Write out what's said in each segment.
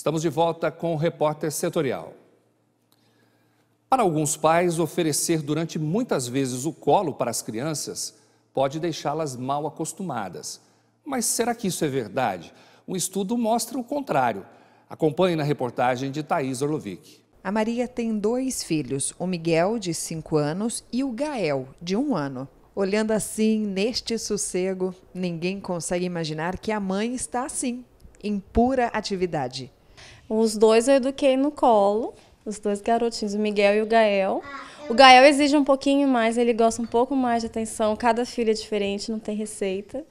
Estamos de volta com o Repórter Setorial. Para alguns pais, oferecer durante muitas vezes o colo para as crianças pode deixá-las mal acostumadas. Mas será que isso é verdade? Um estudo mostra o contrário. Acompanhe na reportagem de Thaís Orlovic. A Maria tem 2 filhos, o Miguel, de 5 anos, e o Gael, de 1 ano. Olhando assim, neste sossego, ninguém consegue imaginar que a mãe está assim, em pura atividade. Os 2 eu eduquei no colo, os 2 garotinhos, o Miguel e o Gael. O Gael exige um pouquinho mais, ele gosta um pouco mais de atenção, cada filho é diferente, não tem receita.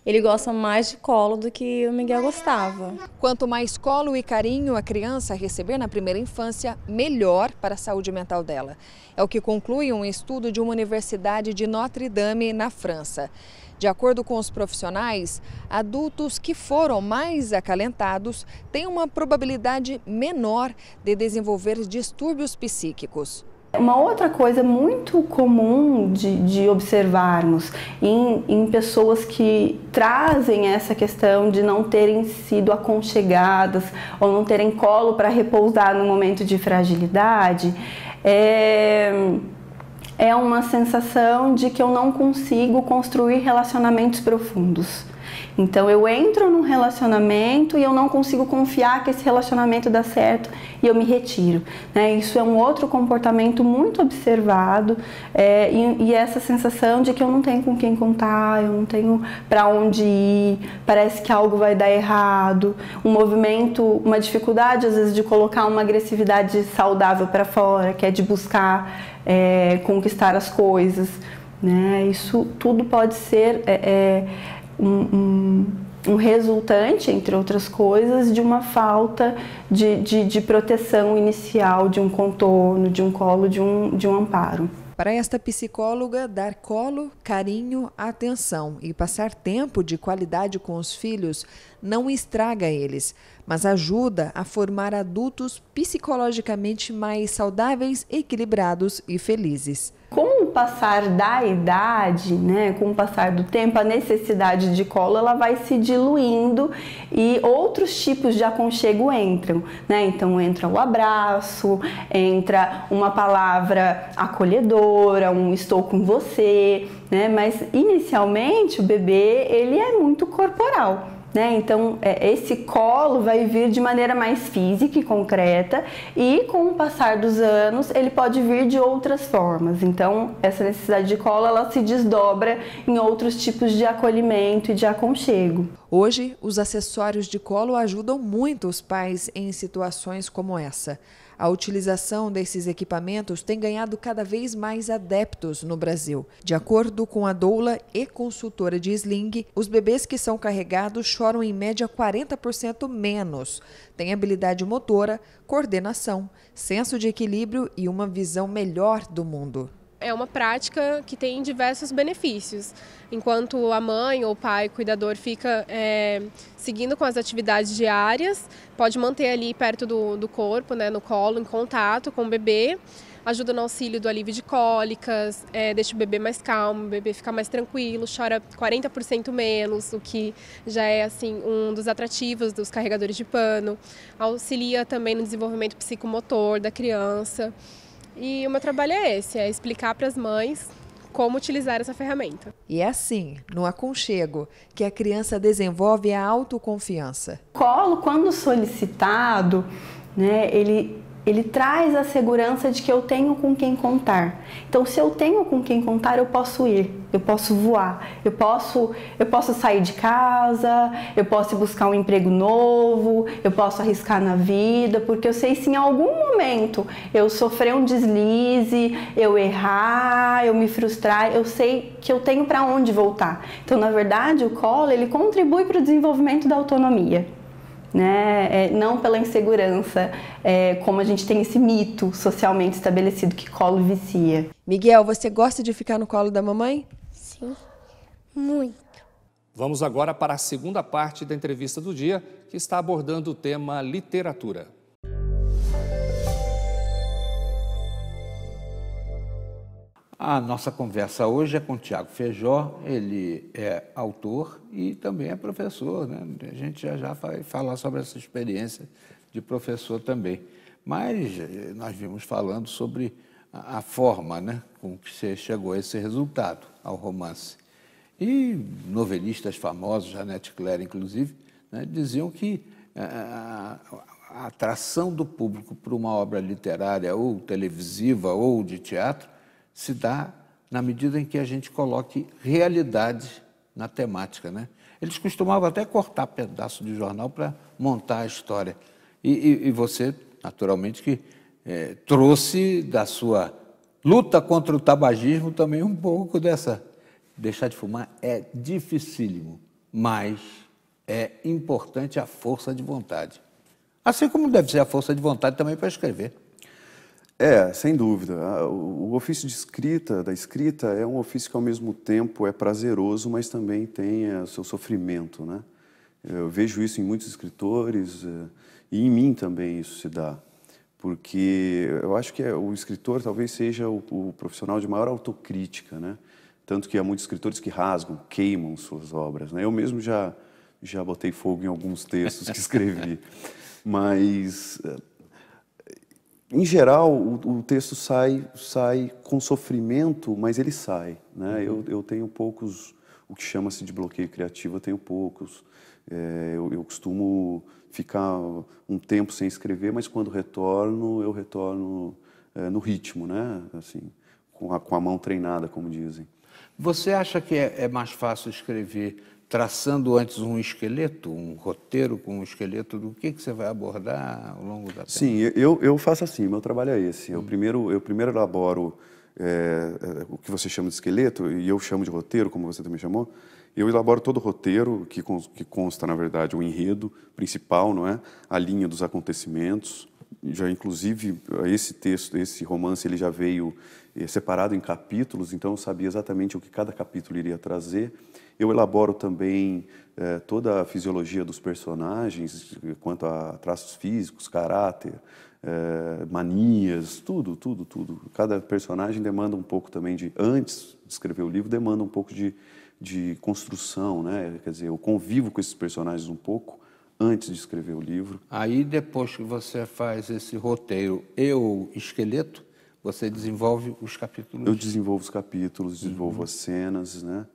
Ele gosta mais de colo do que o Miguel gostava. Quanto mais colo e carinho a criança receber na primeira infância, melhor para a saúde mental dela. É o que conclui um estudo de uma universidade de Notre Dame, na França. De acordo com os profissionais, adultos que foram mais acalentados têm uma probabilidade menor de desenvolver distúrbios psíquicos. Uma outra coisa muito comum de observarmos em pessoas que trazem essa questão de não terem sido aconchegadas ou não terem colo para repousar no momento de fragilidade, é uma sensação de que eu não consigo construir relacionamentos profundos. Então eu entro num relacionamento e eu não consigo confiar que esse relacionamento dá certo e eu me retiro, né? Isso é um outro comportamento muito observado e essa sensação de que eu não tenho com quem contar, eu não tenho para onde ir, parece que algo vai dar errado, um movimento, uma dificuldade às vezes de colocar uma agressividade saudável para fora, que é de buscar conquistar as coisas, né? Isso tudo pode ser um resultante, entre outras coisas, de uma falta de proteção inicial, de um contorno, de um colo, de um amparo. Para esta psicóloga, dar colo, carinho, atenção e passar tempo de qualidade com os filhos não estraga eles, mas ajuda a formar adultos psicologicamente mais saudáveis, equilibrados e felizes. Com o passar da idade, né, com o passar do tempo, a necessidade de colo ela vai se diluindo e outros tipos de aconchego entram, né? Então entra o abraço, entra uma palavra acolhedora, um estou com você, né? Mas inicialmente o bebê ele é muito corporal. Então, esse colo vai vir de maneira mais física e concreta e com o passar dos anos ele pode vir de outras formas. Então, essa necessidade de colo ela se desdobra em outros tipos de acolhimento e de aconchego. Hoje, os acessórios de colo ajudam muito os pais em situações como essa. A utilização desses equipamentos tem ganhado cada vez mais adeptos no Brasil. De acordo com a doula e consultora de Sling, os bebês que são carregados choram em média 40% menos. Têm habilidade motora, coordenação, senso de equilíbrio e uma visão melhor do mundo. É uma prática que tem diversos benefícios. Enquanto a mãe ou o pai, cuidador, fica seguindo com as atividades diárias, pode manter ali perto do corpo, né, no colo, em contato com o bebê, ajuda no auxílio do alívio de cólicas, deixa o bebê mais calmo, o bebê fica mais tranquilo, chora 40% menos, o que já é assim, um dos atrativos dos carregadores de pano, auxilia também no desenvolvimento psicomotor da criança. E o meu trabalho é esse, é explicar para as mães como utilizar essa ferramenta. E é assim, no aconchego, que a criança desenvolve a autoconfiança. O colo, quando solicitado, né, ele traz a segurança de que eu tenho com quem contar. Então, se eu tenho com quem contar, eu posso ir, eu posso voar, eu posso sair de casa, eu posso buscar um emprego novo, eu posso arriscar na vida, porque eu sei se em algum momento eu sofrer um deslize, eu errar, eu me frustrar, eu sei que eu tenho para onde voltar. Então, na verdade, o colo ele contribui para o desenvolvimento da autonomia. Não pela insegurança, como a gente tem esse mito socialmente estabelecido que colo vicia. Miguel, você gosta de ficar no colo da mamãe? Sim, muito. Vamos agora para a segunda parte da entrevista do dia, que está abordando o tema literatura. A nossa conversa hoje é com o Tiago Feijó, ele é autor e também é professor, né? A gente já vai falar sobre essa experiência de professor também. Mas nós vimos falando sobre a forma, né, com que você chegou a esse resultado, ao romance. E novelistas famosos, Jeanette Claire inclusive, né, diziam que a atração do público por uma obra literária ou televisiva ou de teatro se dá na medida em que a gente coloque realidade na temática, né? Eles costumavam até cortar pedaço de jornal para montar a história. E você, naturalmente, que trouxe da sua luta contra o tabagismo também um pouco dessa. Deixar de fumar é dificílimo, mas é importante a força de vontade. Assim como deve ser a força de vontade também para escrever. Sem dúvida. O ofício de escrita, da escrita, é um ofício que ao mesmo tempo é prazeroso, mas também tem o seu sofrimento, né? Eu vejo isso em muitos escritores e em mim também isso se dá. Porque eu acho que o escritor talvez seja o profissional de maior autocrítica, né? Tanto que há muitos escritores que rasgam, queimam suas obras, né? Eu mesmo já botei fogo em alguns textos que escrevi. Mas, em geral, o texto sai com sofrimento, mas ele sai, né? Eu tenho poucos, o que chama-se de bloqueio criativo, eu tenho poucos. Eu costumo ficar um tempo sem escrever, mas quando retorno, eu retorno no ritmo, né? Assim, com a mão treinada, como dizem. Você acha que é mais fácil escrever traçando antes um esqueleto, um roteiro com um esqueleto do que você vai abordar ao longo da tempo? Sim, eu faço assim, meu trabalho é esse. Eu primeiro elaboro o que você chama de esqueleto, e eu chamo de roteiro, como você também chamou. Eu elaboro todo o roteiro, que consta, na verdade, o enredo principal, não é? A linha dos acontecimentos. Já, inclusive, esse texto, esse romance, ele já veio separado em capítulos, então eu sabia exatamente o que cada capítulo iria trazer. Eu elaboro também toda a fisiologia dos personagens, quanto a traços físicos, caráter, manias, tudo. Cada personagem demanda um pouco também antes de escrever o livro, demanda um pouco de construção, né? Quer dizer, eu convivo com esses personagens um pouco antes de escrever o livro. Aí, depois que você faz esse roteiro e o esqueleto, você desenvolve os capítulos? Eu desenvolvo os capítulos, desenvolvo as cenas, né?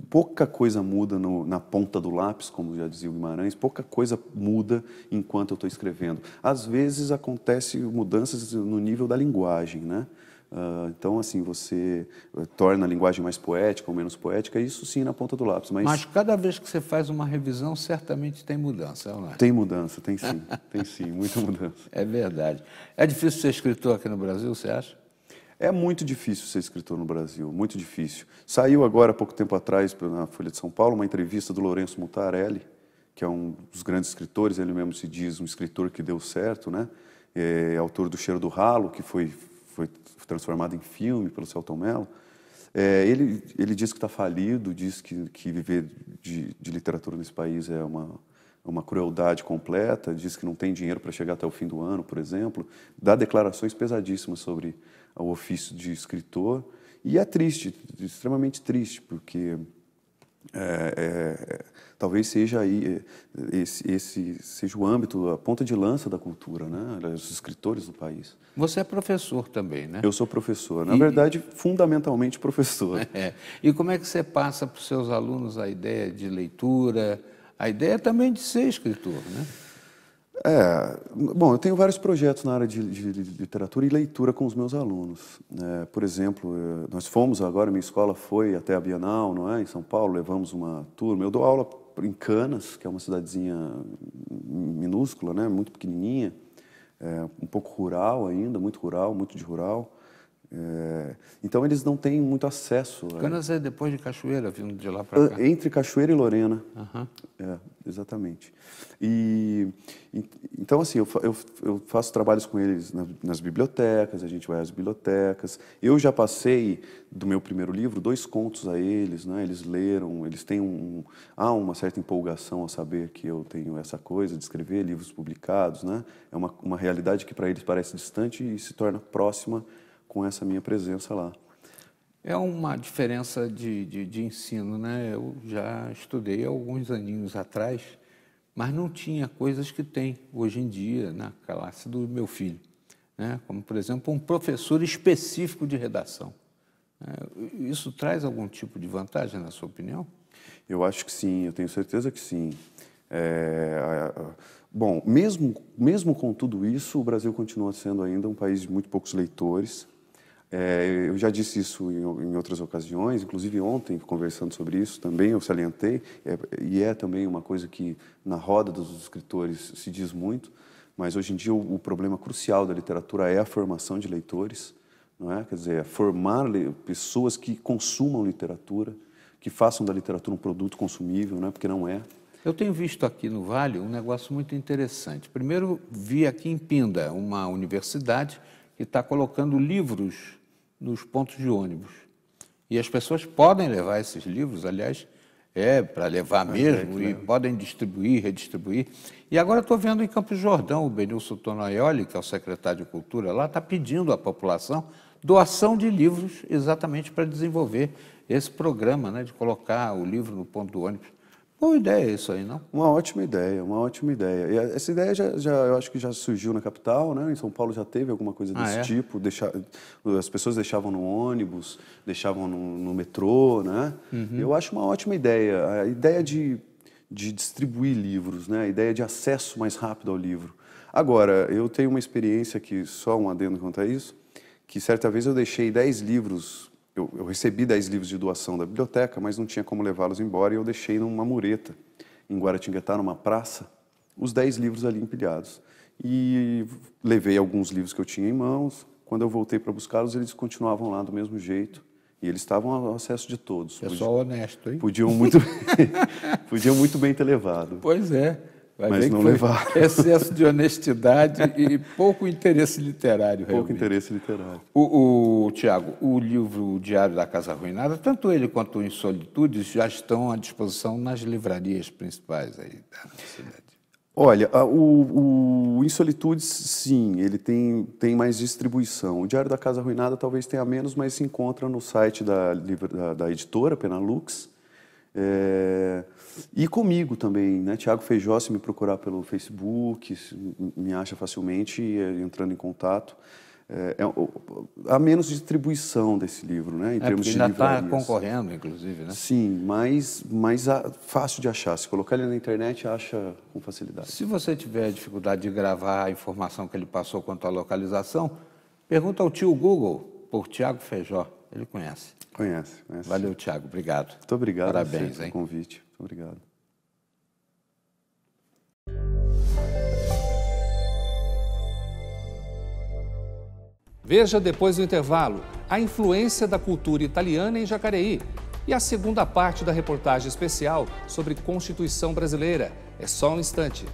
Pouca coisa muda na ponta do lápis, como já dizia o Guimarães, pouca coisa muda enquanto eu estou escrevendo. Às vezes, acontecem mudanças no nível da linguagem, né? Então, assim, você torna a linguagem mais poética ou menos poética, isso sim na ponta do lápis. Mas cada vez que você faz uma revisão, certamente tem mudança, não é? Tem mudança, tem sim, muita mudança. É verdade. É difícil ser escritor aqui no Brasil, você acha? É muito difícil ser escritor no Brasil, muito difícil. Saiu agora, há pouco tempo atrás, na Folha de São Paulo, uma entrevista do Lourenço Mutarelli, que é um dos grandes escritores, ele mesmo se diz um escritor que deu certo, né? É autor do Cheiro do Ralo, que foi transformado em filme pelo Selton Mello. Ele diz que está falido, diz que viver de literatura nesse país é uma crueldade completa, diz que não tem dinheiro para chegar até o fim do ano, por exemplo, dá declarações pesadíssimas sobre o ofício de escritor, e é triste, extremamente triste, porque talvez seja aí esse seja o âmbito, a ponta de lança da cultura, né? Os escritores do país. Você é professor também, né? Eu sou professor, na verdade, fundamentalmente professor. E como é que você passa para os seus alunos a ideia de leitura, a ideia também de ser escritor, né? Bom, eu tenho vários projetos na área de literatura e leitura com os meus alunos. Por exemplo, nós fomos agora, minha escola foi até a Bienal, não é? Em São Paulo, levamos uma turma. Eu dou aula em Canas, que é uma cidadezinha minúscula, né? Muito pequenininha, um pouco rural ainda, muito de rural. Então eles não têm muito acesso. Canas é depois de Cachoeira, vindo de lá para cá. Entre Cachoeira e Lorena. Exatamente. Então, assim, eu faço trabalhos com eles nas bibliotecas, a gente vai às bibliotecas. Eu já passei do meu primeiro livro 2 contos a eles, né? Eles leram, eles têm uma certa empolgação ao saber que eu tenho essa coisa de escrever livros publicados, né? É uma realidade que para eles parece distante e se torna próxima com essa minha presença lá. É uma diferença de ensino, né? Eu já estudei alguns aninhos atrás mas não tinha coisas que tem hoje em dia na classe do meu filho, né? Como, por exemplo, um professor específico de redação. Isso traz algum tipo de vantagem, na sua opinião? Eu acho que sim, eu tenho certeza que sim. Bom, mesmo com tudo isso, o Brasil continua sendo ainda um país de muito poucos leitores. Eu já disse isso em outras ocasiões, inclusive ontem, conversando sobre isso também, eu salientei, e é também uma coisa que na roda dos escritores se diz muito, mas hoje em dia o problema crucial da literatura é a formação de leitores, não é? Quer dizer, formar pessoas que consumam literatura, que façam da literatura um produto consumível, não é? Porque não é. Eu tenho visto aqui no Vale um negócio muito interessante. Primeiro, vi aqui em Pinda, uma universidade que está colocando livros nos pontos de ônibus. E as pessoas podem levar esses livros, aliás, para levar mesmo, e podem distribuir, redistribuir. E agora estou vendo em Campos do Jordão, o Benilson Tonaioli, que é o secretário de Cultura lá, está pedindo à população doação de livros exatamente para desenvolver esse programa, né, de colocar o livro no ponto do ônibus. Boa ideia isso aí, não? Uma ótima ideia, uma ótima ideia. E essa ideia eu acho que já surgiu na capital, né? Em São Paulo já teve alguma coisa desse tipo. As pessoas deixavam no ônibus, deixavam no metrô, né? Eu acho uma ótima ideia. A ideia de distribuir livros, né? A ideia de acesso mais rápido ao livro. Agora, eu tenho uma experiência que, só um adendo quanto a isso, que certa vez eu deixei 10 livros. Eu recebi 10 livros de doação da biblioteca, mas não tinha como levá-los embora e eu deixei numa mureta, em Guaratinguetá, numa praça, os 10 livros ali empilhados. E levei alguns livros que eu tinha em mãos. Quando eu voltei para buscá-los, eles continuavam lá do mesmo jeito. E eles estavam ao acesso de todos. Pessoal honesto, hein? Podiam muito bem ter levado. Pois é. Mas não levaram. Excesso de honestidade e pouco interesse literário. Pouco interesse literário. Tiago, o livro Diário da Casa Arruinada, tanto ele quanto o Em Solitudes, já estão à disposição nas livrarias principais aí da cidade. Olha, o Em Solitudes, sim, ele tem mais distribuição. O Diário da Casa Arruinada talvez tenha menos, mas se encontra no site da editora, Penalux. E comigo também, né? Tiago Feijó, se me procurar pelo Facebook, me acha facilmente entrando em contato. Há menos distribuição desse livro, né? Em termos de livrarias. Ainda está concorrendo, inclusive, né? Sim, mas fácil de achar. Se colocar ele na internet, acha com facilidade. Se você tiver dificuldade de gravar a informação que ele passou quanto à localização, pergunta ao tio Google por Tiago Feijó. Ele conhece. Conhece. Valeu, Tiago. Obrigado. Muito obrigado. Parabéns, pelo convite. Muito obrigado. Veja depois do intervalo a influência da cultura italiana em Jacareí e a segunda parte da reportagem especial sobre Constituição Brasileira. É só um instante.